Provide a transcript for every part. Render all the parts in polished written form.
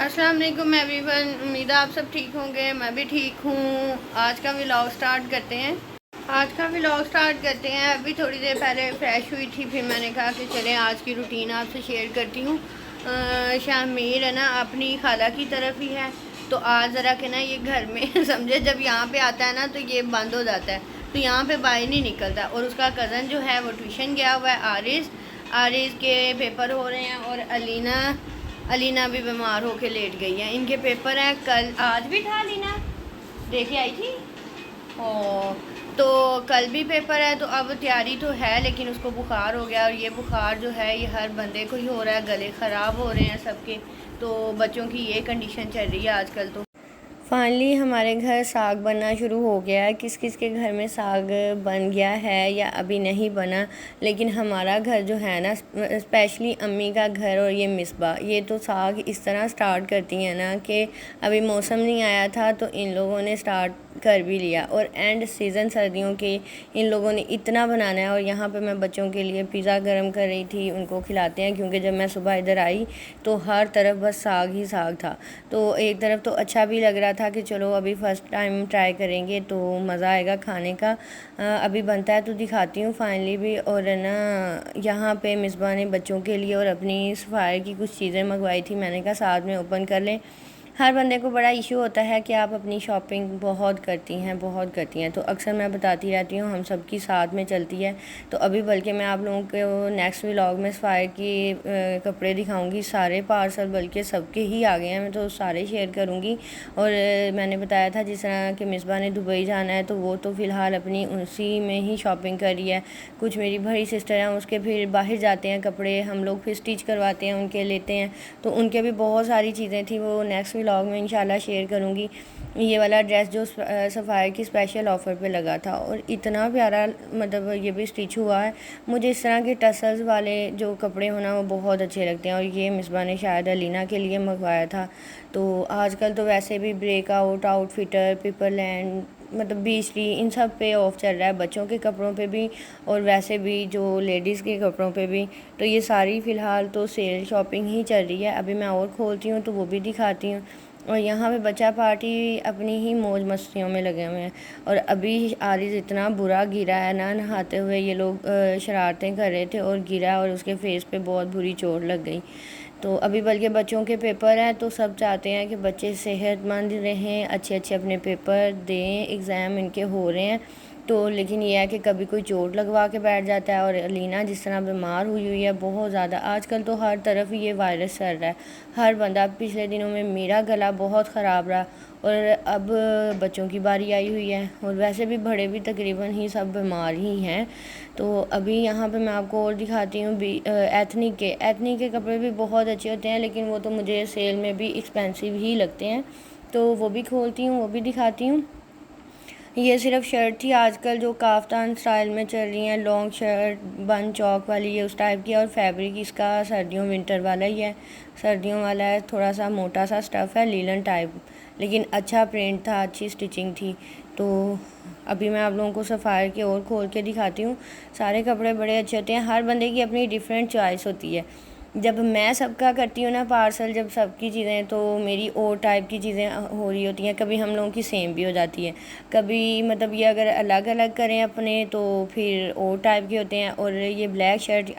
अस्सलाम वालेकुम एवरीवन। उम्मीद है आप सब ठीक होंगे, मैं भी ठीक हूँ। आज का व्लॉग स्टार्ट करते हैं। अभी थोड़ी देर पहले फ़्रेश हुई थी, फिर मैंने कहा कि चलें आज की रूटीन आपसे शेयर करती हूँ। शामिर है ना अपनी खाला की तरफ ही है, तो आज ज़रा के ना ये घर में समझे जब यहाँ पे आता है ना तो ये बंद हो जाता है, तो यहाँ पे बाहर नहीं निकलता। और उसका कज़न जो है वो ट्यूशन गया हुआ है। आरिज़ के पेपर हो रहे हैं और अलीना भी बीमार होके लेट गई है। इनके पेपर हैं कल, आज भी था अलीना, देखे आई थी। ओ, तो कल भी पेपर है, तो अब तैयारी तो है लेकिन उसको बुखार हो गया। और ये बुखार जो है ये हर बंदे को ही हो रहा है, गले ख़राब हो रहे हैं सबके। तो बच्चों की ये कंडीशन चल रही है आजकल। तो फाइनली हमारे घर साग बनना शुरू हो गया है। किस किस के घर में साग बन गया है या अभी नहीं बना, लेकिन हमारा घर जो है ना, स्पेशली अम्मी का घर और ये मिसबा, ये तो साग इस तरह स्टार्ट करती हैं ना कि अभी मौसम नहीं आया था तो इन लोगों ने स्टार्ट कर भी लिया। और एंड सीज़न सर्दियों के इन लोगों ने इतना बनाना है। और यहाँ पे मैं बच्चों के लिए पिज़्ज़ा गर्म कर रही थी, उनको खिलाते हैं, क्योंकि जब मैं सुबह इधर आई तो हर तरफ बस साग ही साग था। तो एक तरफ तो अच्छा भी लग रहा था कि चलो अभी फ़र्स्ट टाइम ट्राई करेंगे तो मज़ा आएगा खाने का। अभी बनता है तो दिखाती हूँ फाइनली भी। और ना यहाँ पे मिसबा ने बच्चों के लिए और अपनी सफाई की कुछ चीज़ें मंगवाई थी, मैंने कहा साथ में ओपन कर लें। हर बंदे को बड़ा इशू होता है कि आप अपनी शॉपिंग बहुत करती हैं, तो अक्सर मैं बताती रहती हूँ हम सबकी साथ में चलती है। तो अभी बल्कि मैं आप लोगों को नेक्स्ट व्लॉग में सफाई की कपड़े दिखाऊंगी। सारे पार्सल बल्कि सबके ही आ गए हैं, मैं तो सारे शेयर करूँगी। और मैंने बताया था जिस तरह कि मिसबा ने दुबई जाना है, तो वो तो फ़िलहाल अपनी उसी में ही शॉपिंग कर रही है। कुछ मेरी बड़ी सिस्टर हैं, उसके फिर बाहर जाते हैं कपड़े, हम लोग फिर स्टिच करवाते हैं, उनके लेते हैं। तो उनके भी बहुत सारी चीज़ें थी, वो नेक्स्ट व्लॉग में इंशाल्लाह शेयर करूँगी। ये वाला ड्रेस जो सफ़ायर की स्पेशल ऑफ़र पे लगा था और इतना प्यारा, मतलब ये भी स्टिच हुआ है। मुझे इस तरह के टसल्स वाले जो कपड़े होना वो बहुत अच्छे लगते हैं। और ये मिसबा ने शायद अलीना के लिए मंगवाया था। तो आजकल तो वैसे भी ब्रेकआउट, आउटफिटर, पिपरलैंड, मतलब बीचली, इन सब पे ऑफ चल रहा है, बच्चों के कपड़ों पे भी और वैसे भी जो लेडीज़ के कपड़ों पे भी। तो ये सारी फ़िलहाल तो सेल शॉपिंग ही चल रही है। अभी मैं और खोलती हूँ तो वो भी दिखाती हूँ। और यहाँ पे बच्चा पार्टी अपनी ही मौज मस्तियों में लगे हुए हैं। और अभी आरिज़ इतना बुरा गिरा है ना, नहाते हुए ये लोग शरारतें कर रहे थे और गिरा और उसके फेस पे बहुत बुरी चोट लग गई। तो अभी बल्कि बच्चों के पेपर हैं तो सब चाहते हैं कि बच्चे सेहतमंद रहें, अच्छे अच्छे अपने पेपर दें, एग्ज़ाम इनके हो रहे हैं। तो लेकिन ये है कि कभी कोई चोट लगवा के बैठ जाता है। और अलीना जिस तरह बीमार हुई हुई है बहुत ज़्यादा, आजकल तो हर तरफ ये वायरस चल रहा है। हर बंदा, पिछले दिनों में मेरा गला बहुत ख़राब रहा और अब बच्चों की बारी आई हुई है। और वैसे भी बड़े भी तकरीबन ही सब बीमार ही हैं। तो अभी यहाँ पे मैं आपको और दिखाती हूँ एथनिक के कपड़े भी बहुत अच्छे होते हैं, लेकिन वो तो मुझे सेल में भी एक्सपेंसिव ही लगते हैं। तो वो भी खोलती हूँ, वो भी दिखाती हूँ। ये सिर्फ शर्ट थी आजकल जो काफ्तान स्टाइल में चल रही हैं, लॉन्ग शर्ट बन चौक वाली, ये उस टाइप की है। और फैब्रिक इसका सर्दियों विंटर वाला ही है, सर्दियों वाला है, थोड़ा सा मोटा सा स्टफ़ है, लीलन टाइप, लेकिन अच्छा प्रिंट था, अच्छी स्टिचिंग थी। तो अभी मैं आप लोगों को सफ़ायर के और खोल के दिखाती हूँ। सारे कपड़े बड़े अच्छे होते हैं, हर बंदे की अपनी डिफरेंट चॉइस होती है। जब मैं सबका करती हूँ ना पार्सल, जब सबकी चीज़ें, तो मेरी और टाइप की चीज़ें हो रही होती हैं, कभी हम लोगों की सेम भी हो जाती है, कभी मतलब ये अगर अलग अलग करें अपने तो फिर और टाइप के होते हैं। और ये ब्लैक शर्ट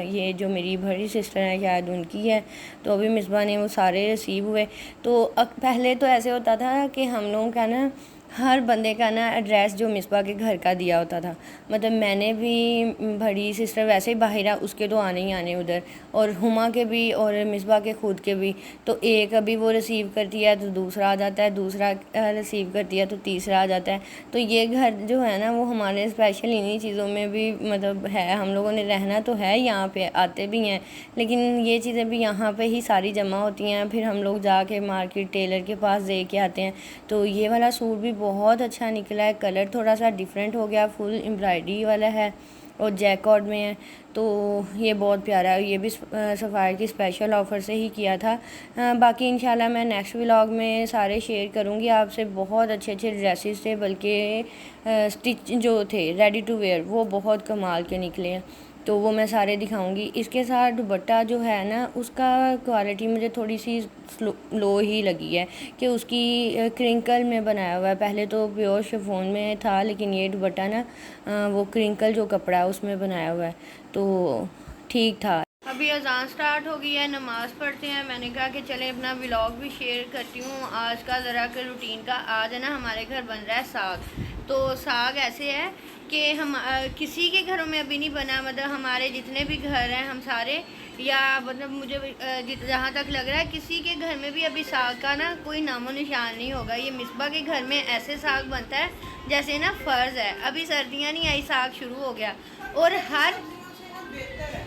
ये जो मेरी बड़ी सिस्टर है शायद उनकी है, तो अभी मिसबा ने वो सारे रिसीव हुए। तो पहले तो ऐसे होता था कि हम लोगों का ना हर बंदे का ना एड्रेस जो मिसबा के घर का दिया होता था। मतलब मैंने भी, बड़ी सिस्टर वैसे ही बाहर है, उसके तो आने ही आने उधर, और हुमा के भी और मिसबा के खुद के भी। तो एक अभी वो रिसीव करती है तो दूसरा आ जाता है, दूसरा रिसीव करती है तो तीसरा आ जाता है। तो ये घर जो है ना वो हमारे स्पेशल इन्हीं चीज़ों में भी मतलब है, हम लोगों ने रहना तो है यहाँ पे, आते भी हैं, लेकिन ये चीज़ें भी यहाँ पे ही सारी जमा होती हैं। फिर हम लोग जाके मार्केट टेलर के पास दे के आते हैं। तो ये वाला सूट भी बहुत अच्छा निकला है, कलर थोड़ा सा डिफरेंट हो गया, फुल एम्ब्रॉयडरी वाला है और जैकॉर्ड में है। तो ये बहुत प्यारा है, ये भी सफ़ायर की स्पेशल ऑफ़र से ही किया था। बाकी इंशाल्लाह मैं नेक्स्ट व्लॉग में सारे शेयर करूँगी आपसे। बहुत अच्छे अच्छे ड्रेसेस थे, बल्कि स्टिच जो थे रेडी टू वेयर वो बहुत कमाल के निकले हैं। तो वो मैं सारे दिखाऊंगी। इसके साथ दुपट्टा जो है ना उसका क्वालिटी मुझे थोड़ी सी लो ही लगी है कि उसकी क्रिंकल में बनाया हुआ है। पहले तो प्योर शिफॉन में था, लेकिन ये दुपट्टा ना वो क्रिंकल जो कपड़ा है उसमें बनाया हुआ है, तो ठीक था। अभी अजान स्टार्ट हो गई है, नमाज़ पढ़ते हैं। मैंने कहा कि चले अपना व्लॉग भी शेयर करती हूँ आज का ज़रा के रूटीन का। आज है ना हमारे घर बन रहा है साग। तो साग ऐसे है कि हम किसी के घरों में अभी नहीं बना, मतलब हमारे जितने भी घर हैं हम सारे, या मतलब मुझे जहाँ तक लग रहा है किसी के घर में भी अभी साग का ना कोई नामो निशान नहीं होगा। ये मिसबा के घर में ऐसे साग बनता है जैसे ना फ़र्ज़ है। अभी सर्दियाँ नहीं आई, साग शुरू हो गया और हर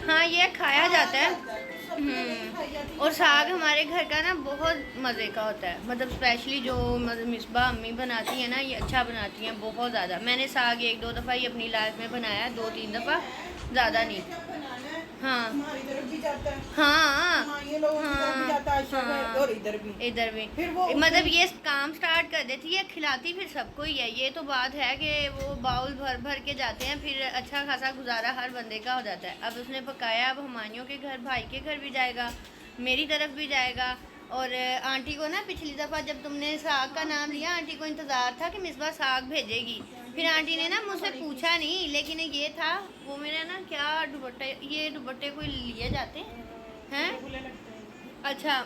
हाँ ये खाया जाता है। और साग हमारे घर का ना बहुत मज़े का होता है, मतलब स्पेशली जो मतलब मिसबा अम्मी बनाती है ना, ये अच्छा बनाती हैं बहुत ज़्यादा। मैंने साग एक दो दफ़ा ही अपनी लाइफ में बनाया है, 2-3 दफ़ा, ज़्यादा नहीं। हाँ हाँ हाँ इधर भी मतलब ये काम स्टार्ट कर देती है, खिलाती फिर सबको ही है। ये तो बात है कि वो बाउल भर भर के जाते हैं, फिर अच्छा खासा गुजारा हर बंदे का हो जाता है। अब उसने पकाया, अब हमानियों के घर, भाई के घर भी जाएगा, मेरी तरफ भी जाएगा। और आंटी को ना पिछली दफ़ा जब तुमने साग का नाम लिया, आंटी को इंतज़ार था कि मिसबा साग भेजेगी। फिर आंटी ने ना मुझसे पूछा नहीं, लेकिन ये था वो मेरा ना क्या दुपट्टे, ये दुपट्टे कोई लिए जाते हैं अच्छा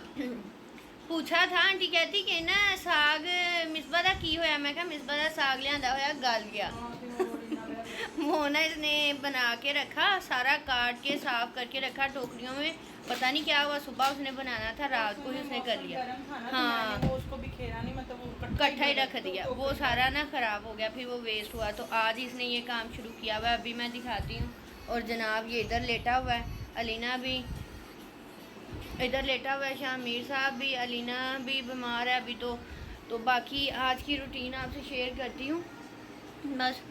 पूछा था। आंटी कहती कि ना साग मिसबा दा की होया। मैं कहा मिसबा दा साग लियांदा होया गल गया। वो ना इसने बना के रखा, सारा काट के साफ करके रखा टोकरियों में। पता नहीं क्या हुआ, सुबह उसने बनाना था, रात को ही उसने कर लिया। हाँ उसको बिखेरा नहीं, मतलब इकट्ठा ही रख दिया, वो सारा ना ख़राब हो गया, फिर वो वेस्ट हुआ। तो आज इसने ये काम शुरू किया हुआ है, अभी मैं दिखाती हूँ। और जनाब ये इधर लेटा हुआ है, अलीना भी इधर लेटा हुआ है, शामिर साहब भी, अलीना भी बीमार है अभी। तो बाकी आज की रूटीन आपसे शेयर करती हूँ बस।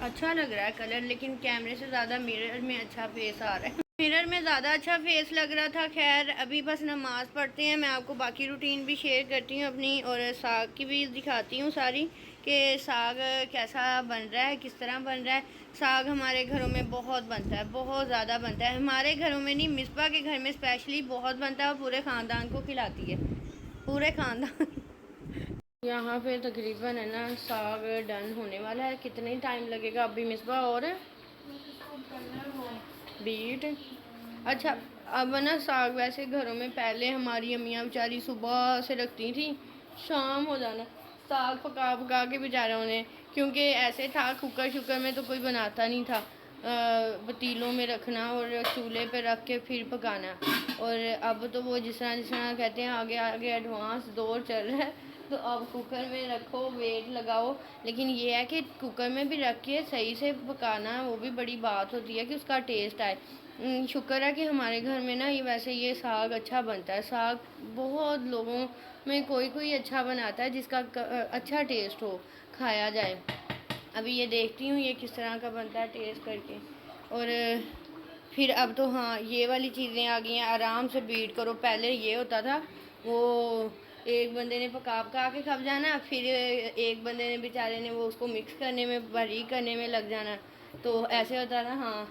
अच्छा लग रहा है कलर, लेकिन कैमरे से ज़्यादा मिरर में अच्छा फेस आ रहा है। मिरर में ज़्यादा अच्छा फेस लग रहा था। खैर अभी बस नमाज़ पढ़ते हैं, मैं आपको बाकी रूटीन भी शेयर करती हूँ अपनी, और साग की भी दिखाती हूँ सारी कि साग कैसा बन रहा है, किस तरह बन रहा है। साग हमारे घरों में बहुत बनता है, बहुत ज़्यादा बनता है। हमारे घरों में नहीं, मिसबा के घर में स्पेशली बहुत बनता है और पूरे ख़ानदान को खिलाती है, पूरे ख़ानदान। यहाँ पे तकरीबन है ना साग डन होने वाला है। कितने टाइम लगेगा अभी मिसबा? और बीट अच्छा। अब ना साग वैसे घरों में पहले हमारी अम्मियाँ बेचारी सुबह से रखती थी, शाम हो जाना साग पका पका के बेचारों ने, क्योंकि ऐसे था कुकर शुकर में तो कोई बनाता नहीं था, पतीलों में रखना और चूल्हे पे रख के फिर पकाना। और अब तो वो जिस तरह कहते हैं आगे आगे एडवांस दौर चल रहा है, तो अब कुकर में रखो, वेट लगाओ। लेकिन ये है कि कुकर में भी रख के सही से पकाना, वो भी बड़ी बात होती है कि उसका टेस्ट आए। शुक्र है कि हमारे घर में ना ये साग अच्छा बनता है। साग बहुत लोगों में कोई कोई अच्छा बनाता है जिसका अच्छा टेस्ट हो, खाया जाए। अभी ये देखती हूँ ये किस तरह का बनता है टेस्ट करके। और फिर अब तो हाँ ये वाली चीज़ें आ गई हैं, आराम से बीट करो। पहले ये होता था वो एक बंदे ने पका पका के खप जाना, फिर एक बंदे ने बेचारे ने वो उसको मिक्स करने में, बारीक करने में लग जाना। तो ऐसे होता था। हाँ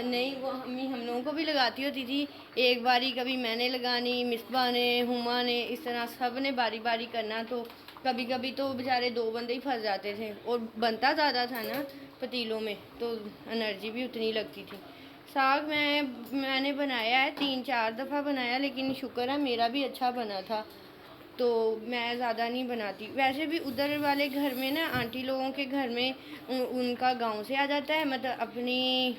नहीं वो अम्मी हम लोगों को भी लगाती होती थी, एक बारी कभी मैंने लगानी, मिसबा ने, हुमा ने, इस तरह सब ने बारी बारी करना। तो कभी कभी तो बेचारे 2 बंदे ही फंस जाते थे, और बनता ज़्यादा था ना पतीलों में, तो एनर्जी भी उतनी लगती थी। साग मैंने बनाया है 3-4 दफ़ा बनाया, लेकिन शुक्र है मेरा भी अच्छा बना था, तो मैं ज़्यादा नहीं बनाती। वैसे भी उधर वाले घर में ना आंटी लोगों के घर में उनका गांव से आ जाता है, मतलब अपनी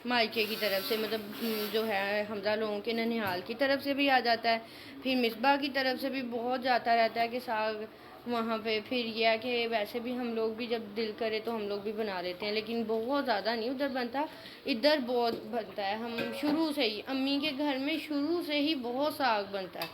मायके की तरफ से, मतलब जो है हमजा लोगों के ननिहाल की तरफ से भी आ जाता है। फिर मिसबा की तरफ से भी बहुत जाता रहता है कि साग वहाँ पे। फिर यह है कि वैसे भी हम लोग भी जब दिल करे तो हम लोग भी बना लेते हैं, लेकिन बहुत ज़्यादा नहीं उधर बनता, इधर बहुत बनता है। हम शुरू से ही अम्मी के घर में शुरू से ही बहुत साग बनता है।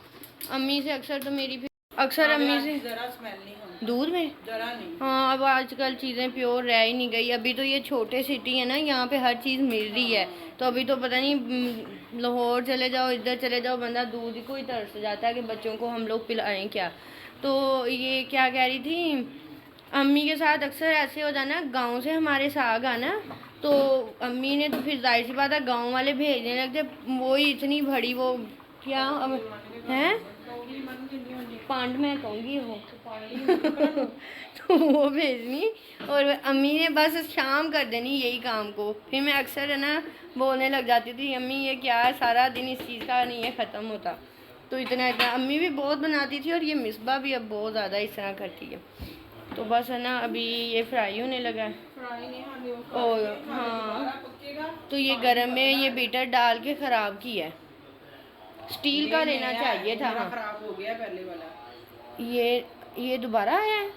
अम्मी से अक्सर तो मेरी अक्सर अम्मी से जरा स्मेल नहीं दूध में जरा नहीं। हाँ अब आजकल चीज़ें प्योर रह ही नहीं गई। अभी तो ये छोटे सिटी है ना, यहाँ पे हर चीज़ मिल रही है। तो अभी तो पता नहीं लाहौर चले जाओ, इधर चले जाओ, बंदा दूध को ही तरस जाता है कि बच्चों को हम लोग पिलाएं क्या। तो ये क्या कह रही थी अम्मी के साथ अक्सर ऐसे हो जाना, गांव से हमारे साग आना तो अम्मी ने तो फिर जाहिर सी बात है गाँव वाले भेजने लगते, वो ही इतनी बड़ी वो क्या है पांड में कहूँगी वो तो वो भेजनी और अम्मी ने बस शाम कर देनी यही काम को। फिर मैं अक्सर है ना बोलने लग जाती थी, अम्मी ये क्या है, सारा दिन इस चीज़ का नहीं है ख़त्म होता। तो इतना इतना अम्मी भी बहुत बनाती थी और ये मिसबा भी अब बहुत ज़्यादा इस तरह करती है। तो बस है ना अभी ये फ्राई होने लगा है और हाँ तो ये गरम में ये बीटर डाल के ख़राब किया है, स्टील का लेना चाहिए था। हाँ खराब हो गया पहले वाला, ये दोबारा आया है।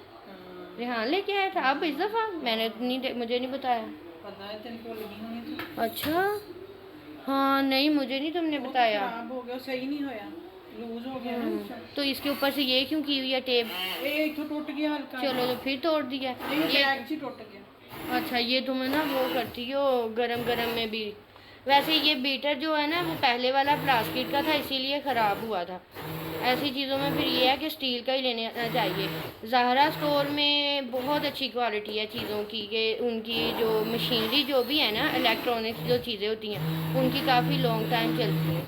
रेहान लेके आया था अब इस दफ़ा, मैंने नहीं, मुझे नहीं बताया। पता है तेरे लगी होनी थी। अच्छा हाँ नहीं मुझे नहीं तुमने बताया। खराब हो गया, सही नहीं होया, लूज हो गया ना। तो इसके ऊपर से ये क्यों की हुई है टेप? एक तो टूट गया हल्का। चलो तो फिर तोड़ दिया ये टूट गया। अच्छा ये तुम ना वो करती हो गरम गरम में भी। वैसे ये बीटर जो है ना वो पहले वाला प्लास्टिक का था इसीलिए ख़राब हुआ था। ऐसी चीज़ों में फिर ये है कि स्टील का ही लेना चाहिए। ज़हरा स्टोर में बहुत अच्छी क्वालिटी है चीज़ों की, कि उनकी जो मशीनरी जो भी है ना इलेक्ट्रॉनिक्स जो चीज़ें होती हैं उनकी काफ़ी लॉन्ग टाइम चलती हैं,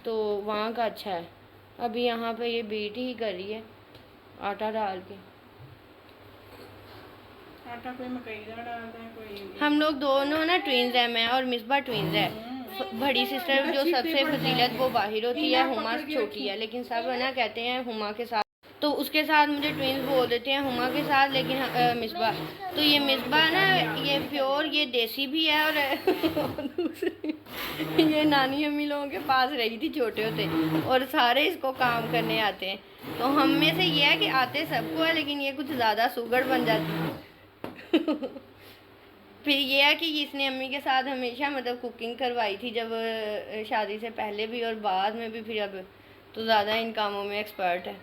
तो वहाँ का अच्छा है। अभी यहाँ पे ये बीट ही कर रही है आटा डाल के। आटा कोई मकई का डालते हैं कोई। हम लोग दोनों ना ट्विंस हैं, मैं और मिसबा ट्विंस है। बड़ी सिस्टर जो सबसे फजीलत वो बाहिर होती है, हुमा छोटी है, लेकिन सब है ना कहते हैं हुमा के साथ, तो उसके साथ मुझे ट्विंस बोल देते हैं हुमा के साथ, लेकिन मिसबा तो ये मिसबा ना ये प्योर ये देसी भी है और दूसरी ये नानी अम्मी लोगों के पास रही थी छोटे होते और सारे इसको काम करने आते हैं। तो हम में से ये है कि आते सबको है, लेकिन ये कुछ ज़्यादा सुगड़ बन जाती है फिर ये है कि इसने अम्मी के साथ हमेशा मतलब कुकिंग करवाई थी जब शादी से पहले भी और बाद में भी, फिर अब तो ज़्यादा इन कामों में एक्सपर्ट है।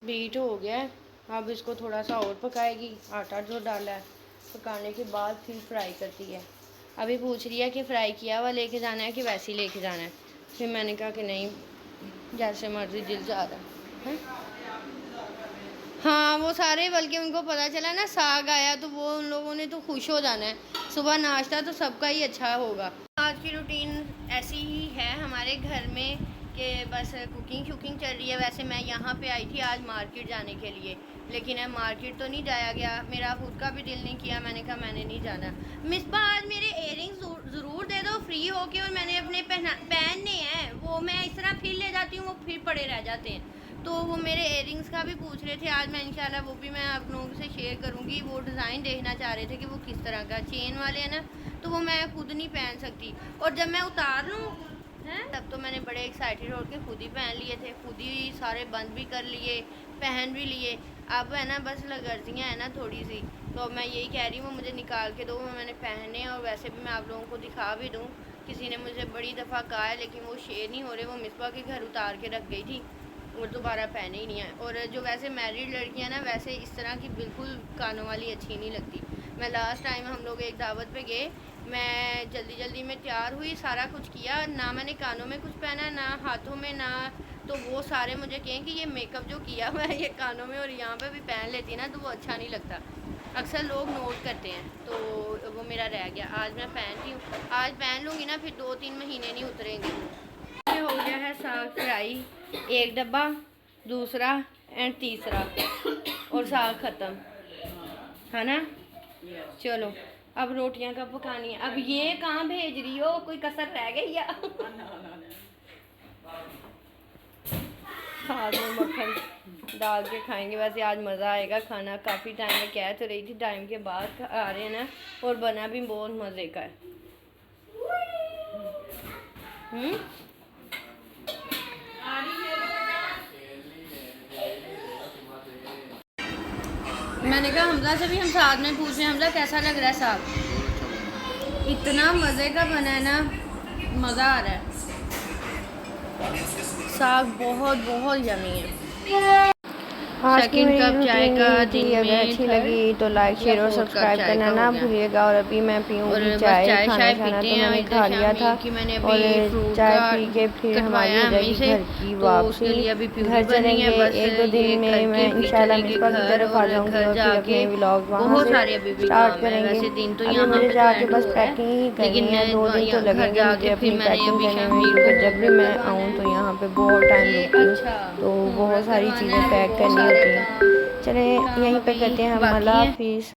बीट हो गया है, अब इसको थोड़ा सा और पकाएगी। आटा जो डाला है पकाने के बाद फिर फ्राई करती है। अभी पूछ रही है कि फ्राई किया हुआ लेके जाना है कि वैसे ही लेके जाना है। फिर मैंने कहा कि नहीं जैसे मर्जी दिल जा रहा है। हाँ वो सारे, बल्कि उनको पता चला ना साग आया तो वो उन लोगों ने तो खुश हो जाना है। सुबह नाश्ता तो सबका ही अच्छा होगा। आज की रूटीन ऐसी ही है हमारे घर में कि बस कुकिंग शुकिंग चल रही है। वैसे मैं यहाँ पे आई थी आज मार्केट जाने के लिए, लेकिन अब मार्केट तो नहीं जाया गया, मेरा खुद का भी दिल नहीं किया। मैंने कहा मैंने नहीं जाना। मिसबा आज मेरे इयररिंग्स ज़रूर दे दो फ्री होके, और मैंने अपने पहनने हैं, वो मैं इस तरह फिर ले जाती हूँ वो फिर पड़े रह जाते हैं। तो वो मेरे इयररिंग्स का भी पूछ रहे थे आज, मैं इंशाल्लाह वो भी मैं आप लोगों से शेयर करूँगी। वो डिज़ाइन देखना चाह रहे थे कि वो किस तरह का चेन वाले हैं ना, तो वो मैं खुद नहीं पहन सकती, और जब मैं उतार लूँ हैं तब तो मैंने बड़े एक्साइटेड होकर खुद ही पहन लिए थे, खुद ही सारे बंद भी कर लिए, पहन भी लिए। अब है ना बस लगर्जियाँ हैं ना थोड़ी सी, तो मैं यही कह रही हूँ मुझे निकाल के दो, मैंने पहने। और वैसे भी मैं आप लोगों को दिखा भी दूँ, किसी ने मुझे बड़ी दफ़ा कहा है लेकिन वो शेयर नहीं हो रहे। वो मिसबा के घर उतार के रख गई थी और दोबारा पहने ही नहीं है। और जो वैसे मैरिड लड़कियां ना वैसे इस तरह की बिल्कुल कानों वाली अच्छी नहीं लगती। मैं लास्ट टाइम हम लोग एक दावत पे गए, मैं जल्दी जल्दी में तैयार हुई, सारा कुछ किया, ना मैंने कानों में कुछ पहना ना हाथों में ना, तो वो सारे मुझे कहें कि ये मेकअप जो किया हुआ है ये कानों में और यहाँ पे भी पहन लेती ना तो वो अच्छा नहीं लगता। अक्सर लोग नोट करते हैं, तो वो मेरा रह गया। आज मैं पहनती हूँ, आज पहन लूँगी ना फिर 2-3 महीने नहीं उतरेंगे। ये हो गया है साग फ्राई, एक डब्बा, दूसरा एंड तीसरा, और साग ख़त्म है ना। चलो अब रोटियां कब पकानी है। अब ये कहाँ भेज रही हो, कोई कसर रह गई या साग में मक्खन डाल के खाएंगे। वैसे आज मज़ा आएगा खाना, काफ़ी टाइम में कह तो रही थी टाइम के बाद आ रहे हैं ना, और बना भी बहुत मज़े का है। मैंने कहा हमजा से भी हम साथ में पूछ रहे हैं, हमजा कैसा लग रहा है साग? इतना मज़े का बना है ना, मज़ा आ रहा है। साग बहुत बहुत यमी है। आज की मेरी रूटीन का थी। अगर अच्छी लगी तो लाइक शेयर और सब्सक्राइब करना ना भूलिएगा। और अभी मैं पीऊँगी चाय। खाना शाना तो मैंने खा लिया था और चाय पी के फिर हमारी हो जाएगी घर की वापसी। घर चलेंगे 1-2 दिन में। मैं इंशाल्लाह मिसबा की तरफ आ जाऊँगी और फिर अपने व्लॉग वहाँ से स्टार्ट करेंगे। अभी मुझे जाके बस पैकिंग ही करनी है। 2 दिन तो लगेंगे मुझे अपनी पैकिंग करने में, क्योंकि जब भी मैं आऊँ तो यहाँ पे बहुत टाइम रुकती हूँ, तो बहुत सारी चीज़ें पैक करनी होती हैं। चलें यहीं पे करते हैं हम। अल्लाह हाफिज़।